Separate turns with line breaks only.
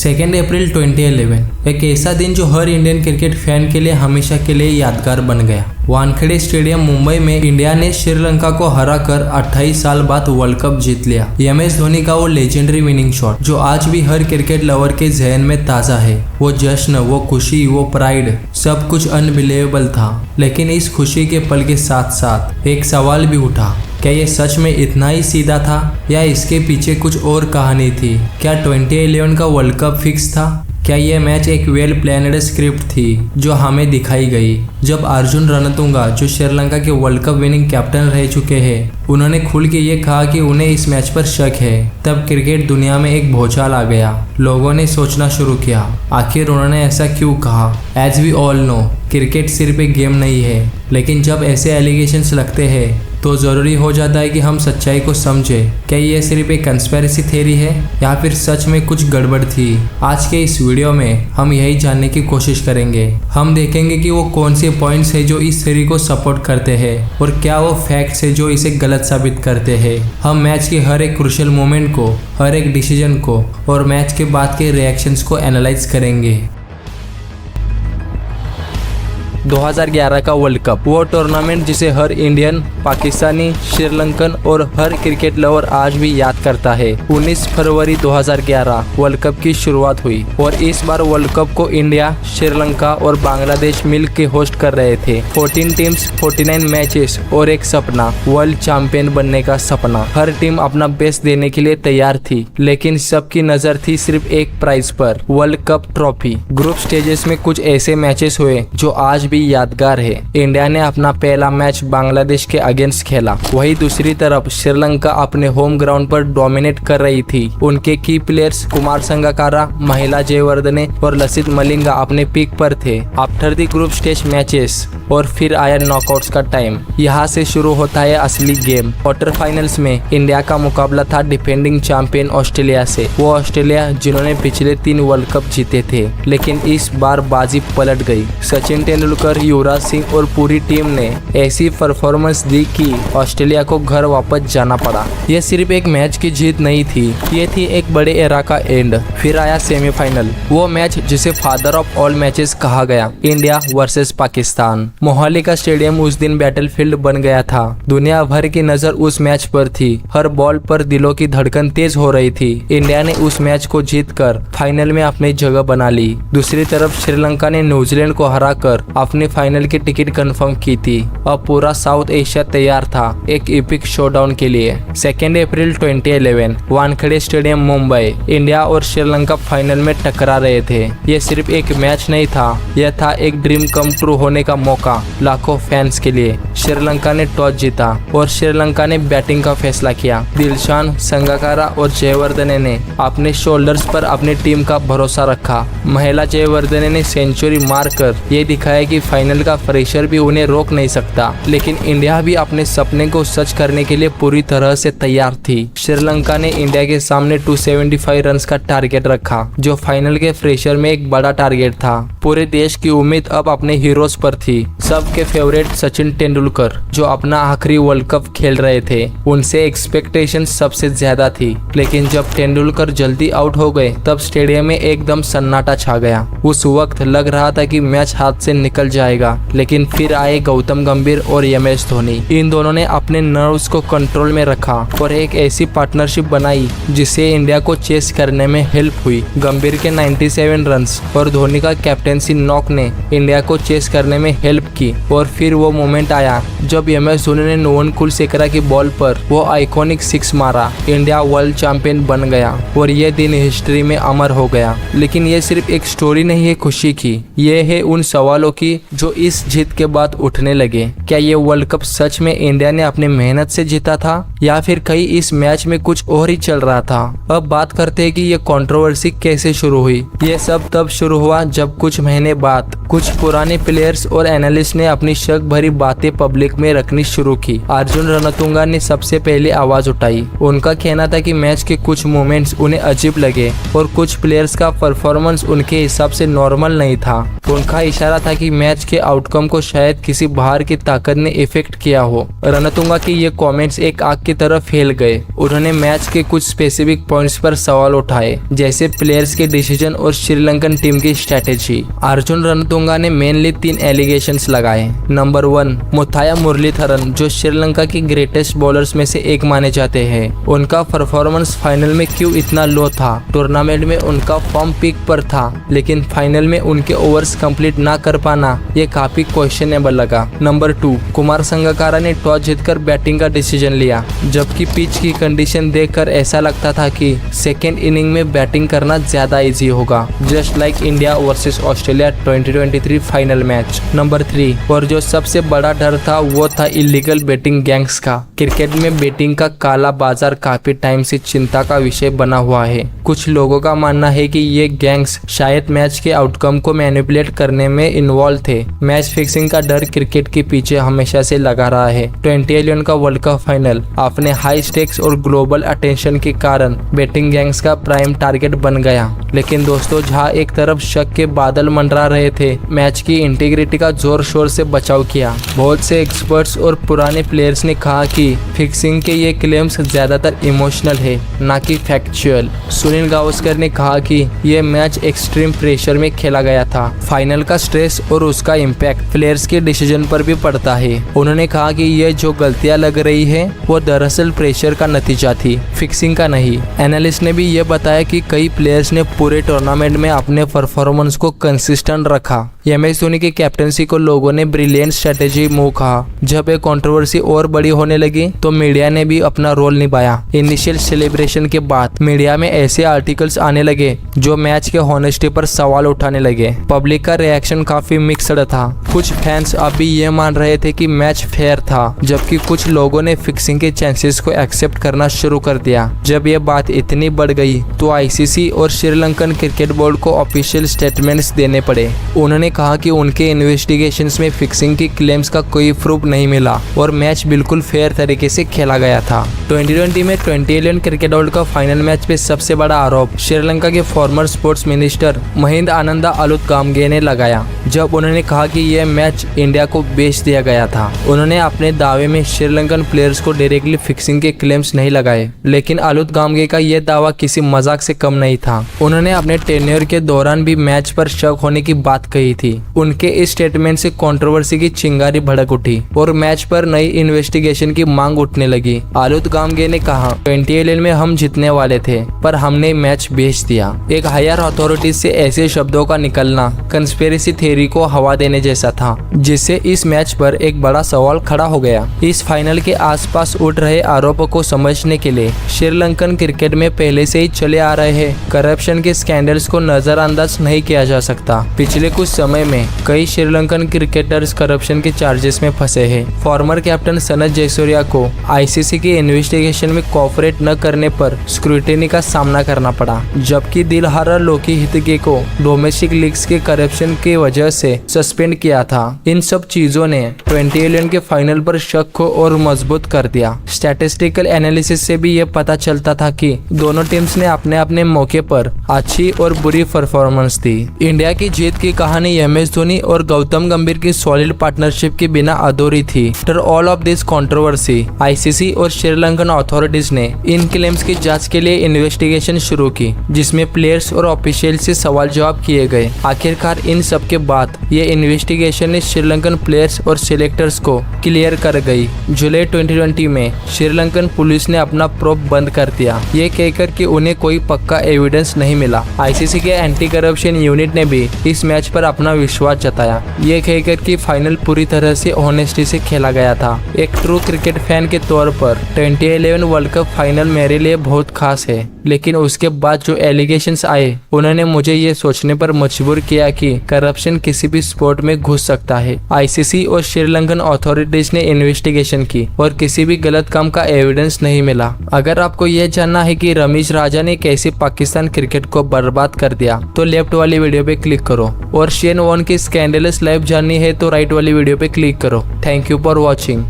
2 अप्रैल 2011 एक ऐसा दिन जो हर इंडियन क्रिकेट फैन के लिए हमेशा के लिए यादगार बन गया। वानखेड़े स्टेडियम मुंबई में इंडिया ने श्रीलंका को हराकर 28 साल बाद वर्ल्ड कप जीत लिया। MS धोनी का वो लेजेंडरी विनिंग शॉट जो आज भी हर क्रिकेट लवर के जहन में ताज़ा है। वो जश्न, वो खुशी, वो प्राइड, सब कुछ अनबिलीवेबल था। लेकिन इस खुशी के पल के साथ साथ एक सवाल भी उठा, क्या ये सच में इतना ही सीधा था या इसके पीछे कुछ और कहानी थी? क्या 2011 का वर्ल्ड कप फिक्स था? क्या यह मैच एक वेल प्लान्ड स्क्रिप्ट थी जो हमें दिखाई गई? जब अर्जुन रणतुंगा, जो श्रीलंका के वर्ल्ड कप विनिंग कैप्टन रह चुके हैं, उन्होंने खुल के ये कहा कि उन्हें इस मैच पर शक है, तब क्रिकेट दुनिया में एक भूचाल आ गया। लोगों ने सोचना शुरू किया, आखिर उन्होंने ऐसा क्यों कहा? As we all know, cricket सिर्फ एक गेम नहीं है, लेकिन जब ऐसे एलिगेशंस लगते हैं तो ज़रूरी हो जाता है कि हम सच्चाई को समझें। क्या ये सिर्फ एक कंस्पिरेसी थ्योरी है या फिर सच में कुछ गड़बड़ थी? आज के इस वीडियो में हम यही जानने की कोशिश करेंगे। हम देखेंगे कि वो कौन से पॉइंट्स है जो इस थ्योरी को सपोर्ट करते हैं और क्या वो फैक्ट्स है जो इसे गलत साबित करते हैं। हम मैच के हर एक क्रूशियल मोमेंट को, हर एक डिसीजन को और मैच के बाद के रिएक्शंस को एनालाइज करेंगे। 2011 का वर्ल्ड कप, वो टूर्नामेंट जिसे हर इंडियन, पाकिस्तानी, श्रीलंकन और हर क्रिकेट लवर आज भी याद करता है। 19 फरवरी 2011 वर्ल्ड कप की शुरुआत हुई और इस बार वर्ल्ड कप को इंडिया, श्रीलंका और बांग्लादेश मिल के होस्ट कर रहे थे। 14 टीम्स, 49 मैचेस और एक सपना, वर्ल्ड चैंपियन बनने का सपना। हर टीम अपना बेस्ट देने के लिए तैयार थी, लेकिन सबकी नजर थी सिर्फ एक प्राइज पर, world cup trophy. Group stages में कुछ ऐसे मैचेस हुए जो आज भी यादगार है। इंडिया ने अपना पहला मैच बांग्लादेश के अगेंस्ट खेला। वही दूसरी तरफ श्रीलंका अपने होम ग्राउंड पर डोमिनेट कर रही थी। उनके की प्लेयर्स कुमार संगकारा, महिला जयवर्धने और लसित मलिंगा अपने पीक पर थे। After the group stage matches और फिर आया नॉकआउट्स का टाइम। यहाँ से शुरू होता है असली गेम। क्वार्टर फाइनल्स में इंडिया का मुकाबला था डिफेंडिंग चैंपियन ऑस्ट्रेलिया से। वो ऑस्ट्रेलिया जिन्होंने पिछले 3 वर्ल्ड कप जीते थे, लेकिन इस बार बाजी पलट गई। सचिन तेंदुलकर, युवराज सिंह और पूरी टीम ने ऐसी परफॉर्मेंस दी कि ऑस्ट्रेलिया को घर वापस जाना पड़ा। यह सिर्फ एक मैच की जीत नहीं थी, ये थी एक बड़े एरा का एंड। फिर आया सेमीफाइनल, वो मैच जिसे फादर ऑफ ऑल मैचेस कहा गया, इंडिया वर्सेस पाकिस्तान। मोहाली का स्टेडियम उस दिन बैटलफील्ड बन गया था। दुनिया भर की नजर उस मैच पर थी। हर बॉल पर दिलों की धड़कन तेज हो रही थी। इंडिया ने उस मैच को जीतकर फाइनल में अपनी जगह बना ली। दूसरी तरफ श्रीलंका ने न्यूजीलैंड को हराकर अपने फाइनल की टिकट कंफर्म की थी। अब पूरा साउथ एशिया तैयार था एक एपिक शोडाउन के लिए। 2 अप्रैल 2011 वानखेड़े स्टेडियम मुंबई, इंडिया और श्रीलंका फाइनल में टकरा रहे थे। यह सिर्फ एक मैच नहीं था, यह था एक ड्रीम कम ट्रू होने का मौका लाखों फैंस के लिए। श्रीलंका ने टॉस जीता और श्रीलंका ने बैटिंग का फैसला किया। दिलशान, संगकारा और जयवर्धने ने अपने शोल्डर्स पर अपनी टीम का भरोसा रखा। महिला जयवर्धने ने सेंचुरी मारकर ये दिखाया कि फाइनल का प्रेशर भी उन्हें रोक नहीं सकता। लेकिन इंडिया भी अपने सपने को सच करने के लिए पूरी तरह से तैयार थी। श्रीलंका ने इंडिया के सामने 275 रन्स का टारगेट रखा, जो फाइनल के प्रेशर में एक बड़ा टारगेट था। पूरे देश की उम्मीद अब अपने हीरोज पर थी। सबके फेवरेट सचिन तेंदुलकर, जो अपना आखिरी वर्ल्ड कप खेल रहे थे, उनसे एक्सपेक्टेशन सबसे ज्यादा थी। लेकिन जब तेंदुलकर जल्दी आउट हो गए, तब स्टेडियम में एकदम सन्नाटा छा गया। उस वक्त लग रहा था कि मैच हाथ से निकल जाएगा, लेकिन फिर आए गौतम गंभीर और MS धोनी। इन दोनों ने अपने नर्व्स को कंट्रोल में रखा और एक ऐसी पार्टनरशिप बनाई जिससे इंडिया को चेस करने में हेल्प हुई। गंभीर के 97 रन्स और धोनी का कैप्टेंसी नॉक ने इंडिया को चेस करने में हेल्प की। और फिर वो मोमेंट आया जब MS धोनी ने नोवन कुलशेखरा की बॉल पर वो आइकॉनिक 6 मारा। इंडिया वर्ल्ड चैंपियन बन गया और ये दिन हिस्ट्री में अमर हो गया। लेकिन ये सिर्फ एक स्टोरी नहीं है खुशी की, ये है उन सवालों की जो इस जीत के बाद उठने लगे। क्या ये वर्ल्ड कप सच में इंडिया ने अपनी मेहनत से जीता था या फिर कहीं इस मैच में कुछ और ही चल रहा था? अब बात करते हैं कि ये कंट्रोवर्सी कैसे शुरू हुई। ये सब तब शुरू हुआ जब कुछ महीने बाद कुछ पुराने प्लेयर्स और एनालिस्ट ने अपनी शक भरी बातें पब्लिक में रखनी शुरू की। अर्जुन रणतुंगा ने सबसे पहले आवाज उठाई। उनका कहना था कि मैच के कुछ मोमेंट्स उन्हें अजीब लगे और कुछ प्लेयर्स का परफॉर्मेंस उनके हिसाब से नॉर्मल नहीं था। उनका इशारा था कि मैच के आउटकम को शायद किसी बाहर की ताकत ने इफेक्ट किया हो। रणतुंगा के ये कमेंट्स एक आग की तरह फैल गए। उन्होंने मैच के कुछ स्पेसिफिक पॉइंट्स पर सवाल उठाए, जैसे प्लेयर्स के डिसीजन और श्रीलंकन टीम की स्ट्रेटेजी। अर्जुन रणतुंगा ने मेनली 3 एलिगेशंस लगाए। नंबर 1, मुथाया मुरलीधरन, जो श्रीलंका की ग्रेटेस्ट बॉलर्स में से एक माने जाते हैं। उनका परफॉर्मेंस फाइनल में क्यों इतना लो था? टूर्नामेंट में उनका फॉर्म पीक पर था, लेकिन फाइनल में उनके ओवर्स कंप्लीट ना कर पाना ये काफी क्वेश्चनेबल लगा। नंबर 2, कुमार संगकारा ने टॉस जीतकर बैटिंग का डिसीजन लिया, जबकि पिच की कंडीशन देखकर ऐसा लगता था कि सेकेंड इनिंग में बैटिंग करना ज्यादा इजी होगा, just like India versus Australia 2023 final match. Number 3, और जो सबसे बड़ा डर था वो था इलीगल बेटिंग गैंग्स का। क्रिकेट में बेटिंग का काला बाजार काफी टाइम से चिंता का विषय बना हुआ है। कुछ लोगों का मानना है कि ये गैंग्स शायद मैच के आउटकम को मैनिपुलेट करने में इन्वॉल्व थे। मैच फिक्सिंग का डर क्रिकेट के पीछे हमेशा से लगा रहा है। 2011 का वर्ल्ड कप फाइनल अपने हाई स्टेक्स और ग्लोबल अटेंशन के कारण बेटिंग गैंग्स का प्राइम टारगेट बन गया। लेकिन दोस्तों, जहां एक तरफ शक के बादल मंडरा रहे थे, मैच की इंटीग्रिटी का जोर शोर से बचाव किया। बहुत से एक्सपर्ट्स और पुराने प्लेयर्स ने कहा कि फिक्सिंग के ये क्लेम्स ज्यादातर इमोशनल है, ना कि फैक्चुअल। सुनील गावस्कर ने कहा कि ये मैच एक्सट्रीम प्रेशर में खेला गया था। फाइनल का स्ट्रेस और उसका इम्पैक्ट प्लेयर्स के डिसीजन पर भी पड़ता है। उन्होंने कहा कि ये जो गलतियां लग रही है वो दरअसल प्रेशर का नतीजा थी, फिक्सिंग का नहीं। एनालिस्ट ने भी ये बताया कि कई प्लेयर्स ने पूरे टूर्नामेंट में अपने परफॉर्मेंस को कंसिस्टेंट रखा। MS धोनी की कैप्टनसी को लोगों ने ब्रिलियंट स्ट्रेटेजी मूव कहा। जब एक कंट्रोवर्सी और बड़ी होने लगी तो मीडिया ने भी अपना रोल निभाया। इनिशियल सेलिब्रेशन के बाद मीडिया में ऐसे आर्टिकल्स आने लगे जो मैच के हॉनेस्टी पर सवाल उठाने लगे। पब्लिक का रिएक्शन काफी मिक्सड था। कुछ फैंस अभी ये मान रहे थे कि मैच फेयर था, जबकि कुछ लोगों ने फिक्सिंग के चांसेस को एक्सेप्ट करना शुरू कर दिया। जब ये बात इतनी बढ़ गई तो ICC और श्रीलंकन क्रिकेट बोर्ड को ऑफिशियल स्टेटमेंट्स देने पड़े। उन्होंने कहा कि उनके इन्वेस्टिगेशंस में फिक्सिंग की क्लेम्स का कोई प्रूफ नहीं मिला और मैच बिल्कुल फेयर तरीके से खेला गया था। 2020 में 2011 cricket world cup final match पे सबसे बड़ा आरोप श्रीलंका के former sports minister Mahindananda Aluthgamage ने लगाया, जब उन्होंने कहा कि यह मैच इंडिया को बेच दिया गया था। उन्होंने अपने दावे में श्रीलंकन प्लेयर्स को डायरेक्टली फिक्सिंग के क्लेम्स नहीं लगाए, लेकिन अलुतगामगे का यह दावा किसी मजाक से कम नहीं था। उन्होंने अपने टेन्योर के दौरान भी मैच पर शक होने की बात कही थी। उनके इस स्टेटमेंट से कंट्रोवर्सी की चिंगारी भड़क उठी और मैच पर नई इन्वेस्टिगेशन की मांग उठने लगी। अलुतगामगे ने कहा, 2011 में हम जीतने वाले थे पर हमने मैच बेच दिया। एक हायर अथॉरिटीज से ऐसे शब्दों का निकलना कंस्पिरेसी थ्योरी को हवा देने जैसा था, जिससे इस मैच पर एक बड़ा सवाल खड़ा हो गया। इस फाइनल के आसपास उठ रहे आरोपों को समझने के लिए श्रीलंकन क्रिकेट में पहले से ही चले आ रहे हैं करप्शन के स्कैंडल्स को नजरअंदाज नहीं किया जा सकता। पिछले कुछ समय में कई श्रीलंकन क्रिकेटर्स करप्शन के चार्जेस में फंसे हैं। फॉर्मर कैप्टन सनत जयसूर्या को ICC के इन्वेस्टिगेशन में कोऑपरेट न करने पर स्क्रूटिनी का सामना करना पड़ा, जबकि दिलहारा लोकी हितगे को डोमेस्टिक लीग्स के करप्शन की वजह से सस्पेंड किया था। इन सब चीजों ने 2011 के फाइनल पर शक को और मजबूत कर दिया। स्टैटिस्टिकल एनालिसिस से भी ये पता चलता था कि दोनों टीम्स ने अपने अपने मौके पर अच्छी और बुरी परफॉर्मेंस दी। इंडिया की जीत की कहानी MS धोनी और गौतम गंभीर की सॉलिड पार्टनरशिप के बिना अधूरी थी। After all of this controversy, ICC और श्रीलंकन अथॉरिटीज ने इन क्लेम्स की जांच के लिए इन्वेस्टिगेशन शुरू की, जिसमें प्लेयर्स और ऑफिशियल से सवाल जवाब किए गए। आखिरकार इन सब के बाद ये इन्वेस्टिगेशन ने श्रीलंकन प्लेयर्स और सिलेक्टर्स को क्लियर कर गई। जुलाई 2020 में श्रीलंकन पुलिस ने अपना प्रोब बंद कर दिया, ये कहकर कि उन्हें कोई पक्का एविडेंस नहीं मिला। ICC के एंटी करप्शन यूनिट ने भी इस मैच पर अपना विश्वास जताया, ये कहकर कि फाइनल पूरी तरह से ऑनेस्टी से खेला गया था। एक ट्रू क्रिकेट फैन के तौर पर 2011 वर्ल्ड कप फाइनल मेरे लिए बहुत खास है, लेकिन उसके बाद जो एलिगेशंस आए उन्होंने मुझे ये सोचने पर मजबूर किया कि करप्शन किसी भी स्पोर्ट में घुस सकता है। ICC और श्रीलंकन अथॉरिटीज ने इन्वेस्टिगेशन की और किसी भी गलत काम का एविडेंस नहीं मिला। अगर आपको यह जानना है कि रमीज राजा ने कैसे पाकिस्तान क्रिकेट को बर्बाद कर दिया तो लेफ्ट वाली वीडियो पे क्लिक करो, और शेन वॉर्न की स्कैंडलस लाइफ जाननी है तो राइट वाली वीडियो पे क्लिक करो। Thank you for watching.